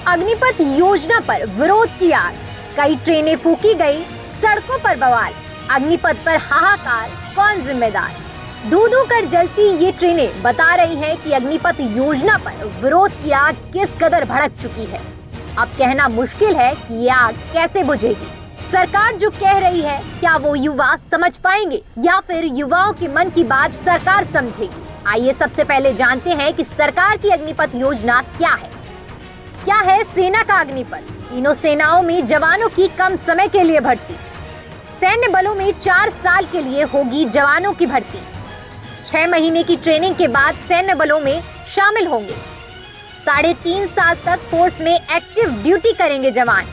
अग्निपथ योजना पर विरोध की आग, कई ट्रेनें फूकी गई, सड़कों पर बवाल। अग्निपथ पर हाहाकार, कौन जिम्मेदार? धू-धू कर जलती ये ट्रेनें बता रही हैं कि अग्निपथ योजना पर विरोध की आग किस कदर भड़क चुकी है। अब कहना मुश्किल है कि ये आग कैसे बुझेगी। सरकार जो कह रही है, क्या वो युवा समझ पाएंगे या फिर युवाओं के मन की बात सरकार समझेगी? आइए सबसे पहले जानते हैं कि सरकार की अग्निपथ योजना क्या है। क्या है सेना का अग्निपथ? तीनों सेनाओं में जवानों की कम समय के लिए भर्ती। सैन्य बलों में 4 साल के लिए होगी जवानों की भर्ती। 6 महीने की ट्रेनिंग के बाद सैन्य बलों में शामिल होंगे। 3.5 साल तक फोर्स में एक्टिव ड्यूटी करेंगे जवान।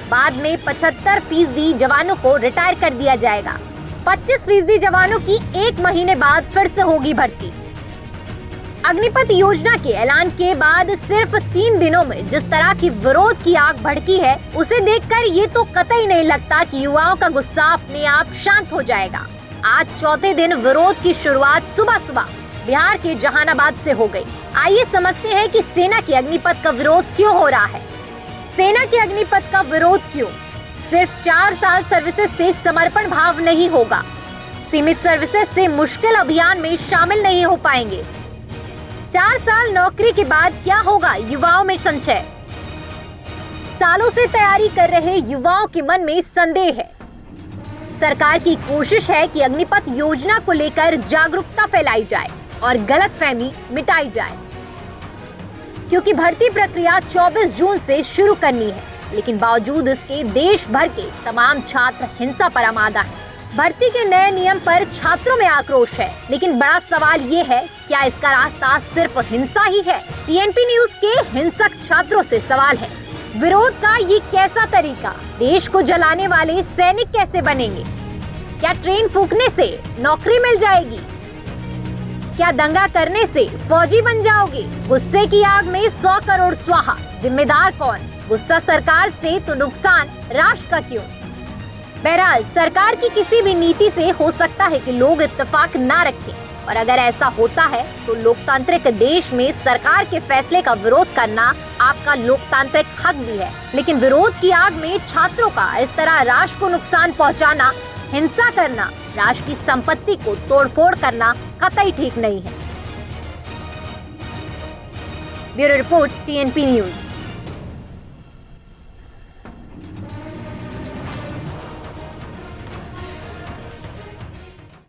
बाद में 75% जवानों को रिटायर कर दिया जाएगा। 25% जवानों की 1 महीने बाद फिर से होगी भर्ती। अग्निपथ योजना के ऐलान के बाद सिर्फ 3 दिनों में जिस तरह की विरोध की आग भड़की है, उसे देखकर ये तो कतई नहीं लगता कि युवाओं का गुस्सा अपने आप शांत हो जाएगा। आज चौथे दिन विरोध की शुरुआत सुबह सुबह बिहार के जहानाबाद से हो गई। आइए समझते हैं कि सेना की अग्निपथ का विरोध क्यों हो रहा है। सेना के अग्निपथ का विरोध क्यों? सिर्फ 4 साल सर्विसेज से समर्पण भाव नहीं होगा। सीमित सर्विसेज से मुश्किल अभियान में शामिल नहीं हो पाएंगे। 4 साल नौकरी के बाद क्या होगा, युवाओं में संशय। सालों से तैयारी कर रहे युवाओं के मन में संदेह है। सरकार की कोशिश है कि अग्निपथ योजना को लेकर जागरूकता फैलाई जाए और गलतफहमी मिटाई जाए, क्योंकि भर्ती प्रक्रिया 24 जून से शुरू करनी है। लेकिन बावजूद इसके देश भर के तमाम छात्र हिंसा पर आमादा हैं। भर्ती के नए नियम पर छात्रों में आक्रोश है, लेकिन बड़ा सवाल ये है, क्या इसका रास्ता सिर्फ हिंसा ही है? टीएनपी न्यूज के हिंसक छात्रों से सवाल है, विरोध का ये कैसा तरीका? देश को जलाने वाले सैनिक कैसे बनेंगे? क्या ट्रेन फूकने से नौकरी मिल जाएगी? क्या दंगा करने से फौजी बन जाओगे? गुस्से की आग में 100 करोड़ स्वाहा, जिम्मेदार कौन? गुस्सा सरकार से तो नुकसान राष्ट्र का क्यों? बहरहाल सरकार की किसी भी नीति से हो सकता है कि लोग इत्तेफाक ना रखें, और अगर ऐसा होता है तो लोकतांत्रिक देश में सरकार के फैसले का विरोध करना आपका लोकतांत्रिक हक भी है। लेकिन विरोध की आग में छात्रों का इस तरह राष्ट्र को नुकसान पहुंचाना, हिंसा करना, राष्ट्र की संपत्ति को तोड़फोड़ करना कतई ठीक नहीं है। Bureau report, TNP news.